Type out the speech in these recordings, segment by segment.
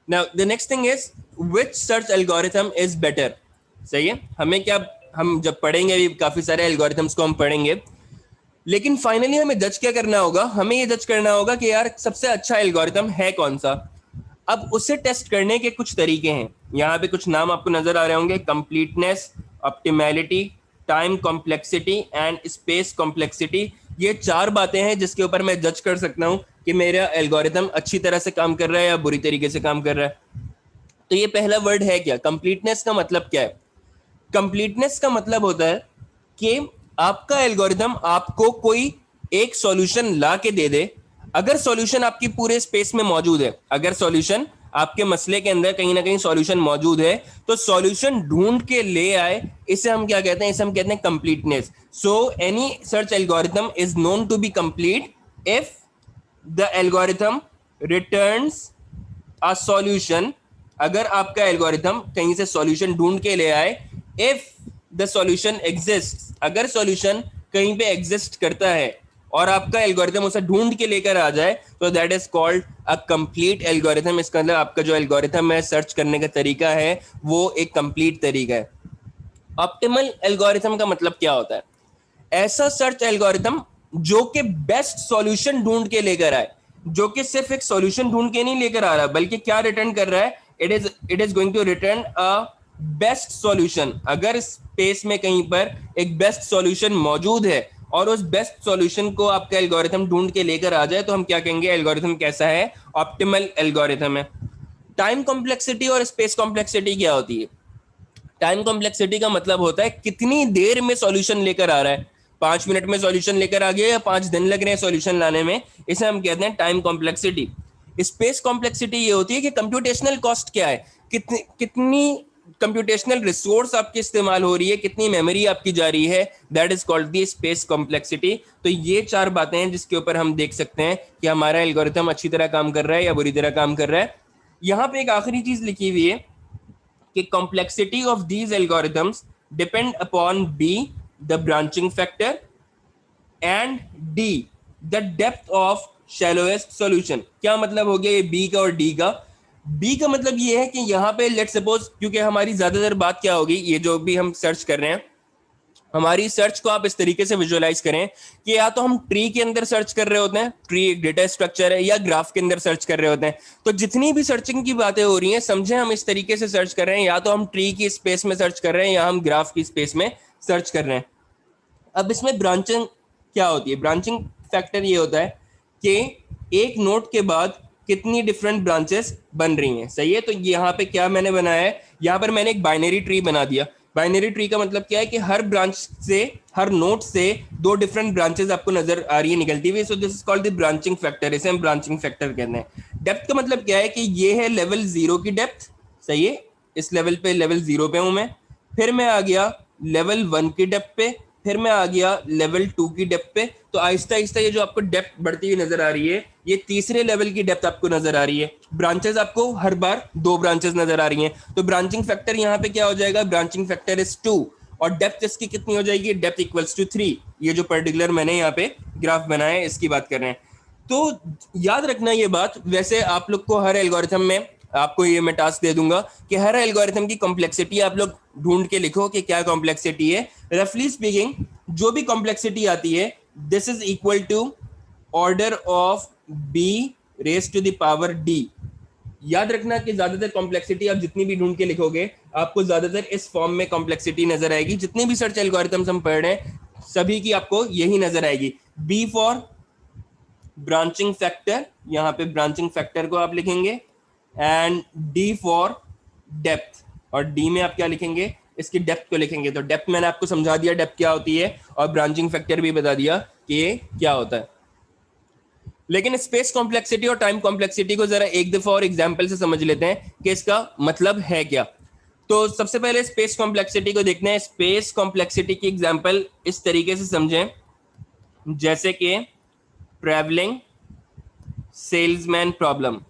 Now the next thing is which search algorithm is better. सही है, हमें क्या, हम जब पढ़ेंगे अभी काफी सारे एल्गोरिथम्स को हम पढ़ेंगे, लेकिन फाइनली हमें जज क्या करना होगा, हमें ये जज करना होगा कि यार सबसे अच्छा एल्गोरिथम है कौन सा। अब उसे टेस्ट करने के कुछ तरीके हैं, यहाँ पे कुछ नाम आपको नजर आ रहे होंगे, completeness, optimality, time complexity and space complexity. ये चार बातें हैं जिसके ऊपर मैं जज कर सकता हूँ कि मेरा एल्गोरिथम अच्छी तरह से काम कर रहा है या बुरी तरीके से काम कर रहा है। तो ये पहला वर्ड है क्या, कंप्लीटनेस का मतलब क्या है? कंप्लीटनेस का मतलब होता है कि आपका एल्गोरिथम आपको कोई एक सॉल्यूशन ला के दे दे। अगर सॉल्यूशन आपकी पूरे स्पेस में मौजूद है, अगर सॉल्यूशन आपके मसले के अंदर कहीं ना कहीं सॉल्यूशन मौजूद है, तो सॉल्यूशन ढूंढ के ले आए, इसे हम क्या कहते हैं, इसे हम कहते हैं completeness. So any search algorithm is known to be complete if the algorithm returns a solution. अगर आपका एल्गोरिथम कहीं से सॉल्यूशन ढूंढ के ले आए, इफ द सॉल्यूशन एग्जिस्ट, अगर सॉल्यूशन कहीं पे एग्जिस्ट करता है और आपका एल्गोरिथम उसे ढूंढ के लेकर आ जाए, तो that is called a complete algorithm. इसका मतलब आपका जो एल्गोरिथम है, सर्च करने का तरीका है, वो एक कंप्लीट तरीका है। ऑप्टिमल एल्गोरिथम का मतलब क्या होता है? ऐसा सर्च एल्गोरिथम जो कि बेस्ट सॉल्यूशन ढूंढ के लेकर आए, जो कि सिर्फ एक सॉल्यूशन ढूंढ के नहीं लेकर आ रहा, बल्कि क्या रिटर्न कर रहा है, it is going to return a best solution. अगर स्पेस में कहीं पर एक बेस्ट सॉल्यूशन मौजूद है और उस बेस्ट सॉल्यूशन को आपका एल्गोरिथम ढूंढ के लेकर आ जाए, तो हम क्या कहेंगे, एल्गोरिथम कैसा है, ऑप्टिमल एल्गोरिथम है। टाइम कॉम्प्लेक्सिटी और स्पेस कॉम्प्लेक्सिटी क्या होती है? टाइम कॉम्प्लेक्सिटी का मतलब होता है कितनी देर में सॉल्यूशन लेकर आ रहा है, 5 मिनट में सॉल्यूशन लेकर आ गया या 5 दिन लग रहे हैं सॉल्यूशन लाने में, इसे हम कहते हैं टाइम कॉम्प्लेक्सिटी। स्पेस कॉम्प्लेक्सिटी ये होती है कि कंप्यूटेशनल कॉस्ट क्या है, कितनी कितनी कंप्यूटेशनल रिसोर्स आपकी इस्तेमाल हो रही है, कितनी मेमोरी आपकी जा रही है, that is called the space complexity. तो ये चार बातें हैं जिसके ऊपर हम देख सकते हैं कि हमारा एल्गोरिथम अच्छी तरह काम कर रहा है या बुरी तरह काम कर रहा है। यहाँ पे एक आखिरी चीज लिखी हुई है कि complexity of these algorithms depend upon B, the branching factor, and D, the depth of shallowest solution। क्या मतलब हो गया ये B का और D का? B का मतलब ये है कि यहाँ पे लेट सपोज, क्योंकि हमारी ज्यादातर बात क्या होगी, ये जो भी हम सर्च कर रहे हैं, हमारी सर्च को आप इस तरीके से विजुअलाइज करें कि या तो हम ट्री के अंदर सर्च कर रहे होते हैं, ट्री एक डेटा स्ट्रक्चर है, या ग्राफ के अंदर सर्च कर रहे होते हैं। तो जितनी भी सर्चिंग की बातें हो रही हैं, समझे हम इस तरीके से सर्च कर रहे हैं, या तो हम ट्री की स्पेस में सर्च कर रहे हैं या हम ग्राफ की स्पेस में सर्च कर रहे हैं। अब इसमें ब्रांचिंग क्या होती है? ब्रांचिंग फैक्टर ये होता है कि एक नोड के बाद कितनी डिफरेंट ब्रांचेस बन रही हैं। सही है, तो यहाँ पे क्या मैंने बनाया है, यहाँ पर मैंने एक बाइनरी ट्री बना दिया। बाइनरी ट्री का मतलब क्या है कि हर ब्रांच से, हर नोड से दो डिफरेंट ब्रांचेस आपको नजर आ रही है निकलती हुई। So this is called the branching factor, इसे हम ब्रांचिंग फैक्टर कहते हैं। डेप्थ का मतलब क्या है कि ये है लेवल 0 की डेप्थ। सही है, इस लेवल पे, लेवल 0 पे हूं मैं, फिर मैं आ गया लेवल 1 की डेप्थ पे, फिर मैं आ गया लेवल 2 की डेप्थ पे। तो आहिस्ता आहिस्ता ये जो आपको डेप्थ बढ़ती हुई नजर आ रही है, ये तीसरे लेवल की डेप्थ आपको नजर आ रही है। ब्रांचेस आपको हर बार दो ब्रांचेस नजर आ रही हैं। तो ब्रांचिंग फैक्टर यहाँ पे क्या हो जाएगा, ब्रांचिंग फैक्टर इज 2, और डेप्थ इसकी कितनी हो जाएगी, डेप्थ इक्वल्स टू 3। ये जो पर्टिकुलर मैंने यहाँ पे ग्राफ बनाया है, इसकी बात कर रहे हैं। तो याद रखना ये बात। वैसे आप लोग को हर एल्गोरिथम में, आपको ये मैं टास्क दे दूंगा कि हर एल्गोरिथम की कॉम्प्लेक्सिटी आप लोग ढूंढ के लिखो कि क्या कॉम्प्लेक्सिटी है। रफली स्पीकिंग, जो भी कॉम्प्लेक्सिटी आती है, this is equal to order of b raise to the power d. याद रखना कि ज्यादातर कॉम्प्लेक्सिटी आप जितनी भी ढूंढ के लिखोगे, आपको ज्यादातर इस फॉर्म में कॉम्प्लेक्सिटी नजर आएगी। जितनी भी सर्च एल्गोरिथम्स हम पढ़ रहे हैं, सभी की आपको यही नजर आएगी। बी फॉर ब्रांचिंग फैक्टर, यहाँ पे ब्रांचिंग फैक्टर को आप लिखेंगे, एंड डी फॉर डेप्थ, और डी में आप क्या लिखेंगे, इसकी डेप्थ को लिखेंगे। तो डेप्थ मैंने आपको समझा दिया डेप्थ क्या होती है, और ब्रांचिंग फैक्टर भी बता दिया कि ये क्या होता है। लेकिन स्पेस कॉम्प्लेक्सिटी और टाइम कॉम्प्लेक्सिटी को जरा एक दफा और एग्जाम्पल से समझ लेते हैं कि इसका मतलब है क्या। तो सबसे पहले स्पेस कॉम्प्लेक्सिटी को देखते हैं। स्पेस कॉम्प्लेक्सिटी की एग्जाम्पल इस तरीके से समझें, जैसे कि ट्रैवलिंग सेल्समैन प्रॉब्लम।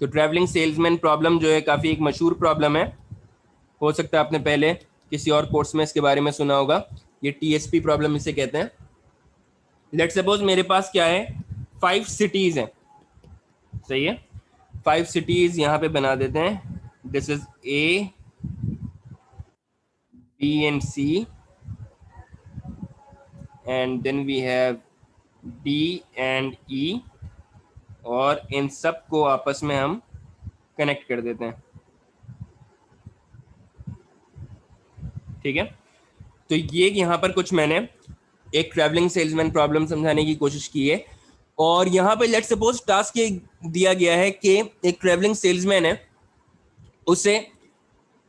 तो ट्रैवलिंग सेल्समैन प्रॉब्लम जो है काफ़ी एक मशहूर प्रॉब्लम है, हो सकता है आपने पहले किसी और कोर्स में इसके बारे में सुना होगा। ये टीएसपी प्रॉब्लम इसे कहते हैं। लेट सपोज मेरे पास क्या है, 5 सिटीज हैं। सही है, 5 सिटीज यहाँ पे बना देते हैं. This is A, B and C, and then we have D and E, और इन सब को आपस में हम कनेक्ट कर देते हैं. ठीक है, तो ये यहाँ पर कुछ मैंने एक ट्रैवलिंग सेल्समैन प्रॉब्लम समझाने की कोशिश की है. और यहाँ पे लेट्स सपोज टास्क ये दिया गया है कि एक ट्रैवलिंग सेल्समैन है, उसे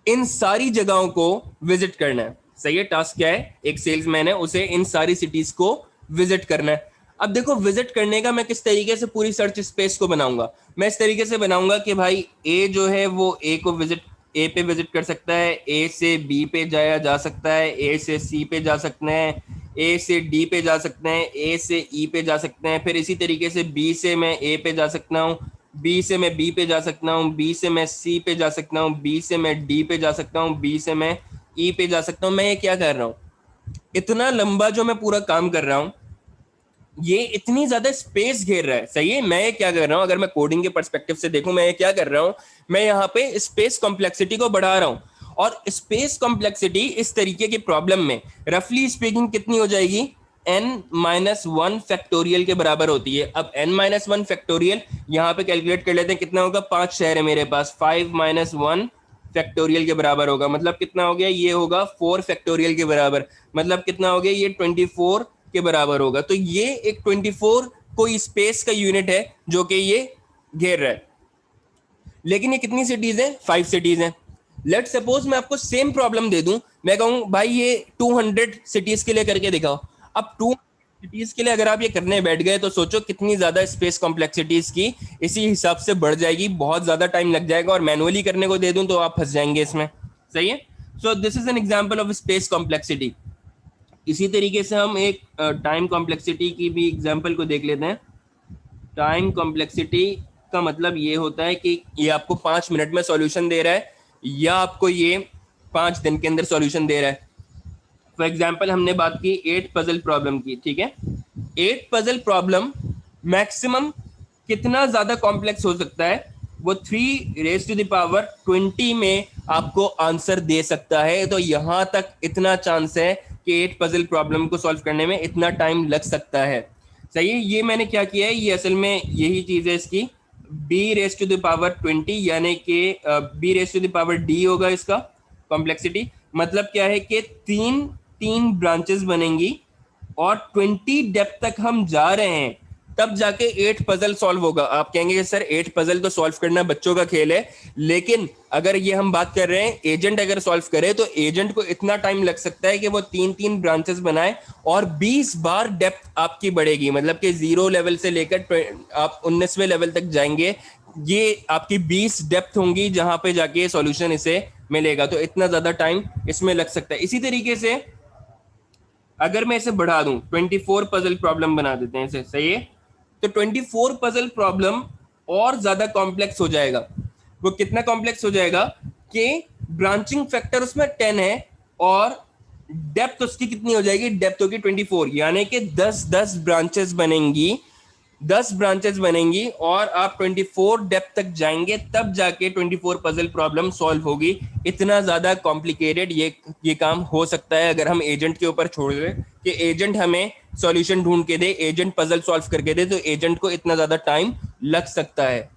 इन सारी जगहों को विजिट करना है. सही है, टास्क क्या है, एक सेल्समैन है, उसे इन सारी सिटीज को विजिट करना है. अब देखो विजिट करने का मैं किस तरीके से पूरी सर्च स्पेस को बनाऊंगा. मैं इस तरीके से बनाऊंगा कि भाई ए जो है वो ए को विजिट, ए पे विजिट कर सकता है, ए से बी पे जाया जा सकता है, ए से सी पे जा सकते हैं, ए से डी पे जा सकते हैं, ए से ई पे जा सकते हैं. फिर इसी तरीके से बी से मैं ए पे जा सकता हूँ, बी से मैं बी पे जा सकता हूँ, बी से मैं सी पे जा सकता हूँ, बी से मैं डी पे जा सकता हूँ, बी से मैं ई पे जा सकता हूँ. मैं ये क्या कर रहा हूँ, इतना लंबा जो मैं पूरा काम कर रहा हूँ, ये इतनी ज्यादा स्पेस घेर रहा है. सही है, मैं ये क्या कर रहा हूँ, अगर मैं कोडिंग के पर्सपेक्टिव से देखूं, मैं ये क्या कर रहा हूँ, मैं यहाँ पे स्पेस कॉम्प्लेक्सिटी को बढ़ा रहा हूँ. और स्पेस कॉम्प्लेक्सिटी इस तरीके की प्रॉब्लम में रफली स्पीकिंग कितनी हो जाएगी, n-1 फैक्टोरियल के बराबर होती है. अब n-1 फैक्टोरियल यहाँ पे कैलकुलेट कर लेते हैं, कितना होगा, 5 शहर है मेरे पास, 5-1 फैक्टोरियल के बराबर होगा. मतलब कितना हो गया, ये होगा 4 फैक्टोरियल के बराबर. मतलब कितना हो गया, ये 24 के बराबर होगा. तो ये एक 24 कोई स्पेस का यूनिट है जो कि ये घेर रहा है. लेकिन ये कितनी सिटीज है, 5 सिटीज हैं. लेट सपोज मैं आपको सेम प्रॉब्लम दे दूं, मैं कहूं भाई ये 200 सिटीज के लिए करके दिखाओ. अब 200 सिटीज के लिए अगर आप ये करने बैठ गए तो सोचो कितनी ज्यादा स्पेस कॉम्प्लेक्सिटीज की इसी हिसाब से बढ़ जाएगी, बहुत ज्यादा टाइम लग जाएगा. और मैनुअली करने को दे दूं तो आप फंस जाएंगे इसमें. सही है, so this is an example of space complexity. इसी तरीके से हम एक टाइम कॉम्प्लेक्सिटी की भी एग्जांपल को देख लेते हैं. टाइम कॉम्प्लेक्सिटी का मतलब ये होता है कि ये आपको 5 मिनट में सॉल्यूशन दे रहा है या आपको ये 5 दिन के अंदर सॉल्यूशन दे रहा है. फॉर एग्जांपल हमने बात की 8 पजल प्रॉब्लम की. ठीक है, 8 पजल प्रॉब्लम मैक्सिमम कितना ज्यादा कॉम्प्लेक्स हो सकता है, वो 3 raised to the power 20 में आपको आंसर दे सकता है. तो यहां तक इतना चांस है कि 8 पजल प्रॉब्लम को सॉल्व करने में इतना टाइम लग सकता है. सही है, ये मैंने क्या किया है, ये असल में यही चीज है इसकी, b⁻20 यानी कि b⁻d होगा इसका कॉम्प्लेक्सिटी. मतलब क्या है कि तीन ब्रांचेस बनेंगी और 20 डेप्थ तक हम जा रहे हैं, तब जाके 8 पजल सॉल्व होगा. आप कहेंगे कि सर 8 पजल तो सॉल्व करना बच्चों का खेल है, लेकिन अगर ये हम बात कर रहे हैं एजेंट अगर सॉल्व करे तो एजेंट को इतना टाइम लग सकता है कि वो 3 ब्रांचेस बनाए और 20 बार डेप्थ आपकी बढ़ेगी. मतलब कि 0 लेवल से लेकर आप 19वें लेवल तक जाएंगे, ये आपकी 20 डेप्थ होंगी जहां पे जाके सॉल्यूशन इसे मिलेगा. तो इतना ज्यादा टाइम इसमें लग सकता है. इसी तरीके से अगर मैं इसे बढ़ा दूं, 24 पजल प्रॉब्लम बना देते हैं इसे. सही है, तो 24 पजल प्रॉब्लम और ज्यादा कॉम्प्लेक्स हो जाएगा. वो कितना कॉम्प्लेक्स हो जाएगा कि ब्रांचिंग फैक्टर उसमें 10 है और डेप्थ उसकी कितनी हो जाएगी, डेप्थ होगी 24. यानी कि 10 ब्रांचेस बनेंगी, 10 ब्रांचेस बनेंगी और आप 24 डेप्थ तक जाएंगे, तब जाके 24 पजल प्रॉब्लम सॉल्व होगी. इतना ज्यादा कॉम्प्लिकेटेड ये काम हो सकता है अगर हम एजेंट के ऊपर छोड़ दें कि एजेंट हमें सॉल्यूशन ढूंढ के दे, एजेंट पजल सॉल्व करके दे, तो एजेंट को इतना ज्यादा टाइम लग सकता है.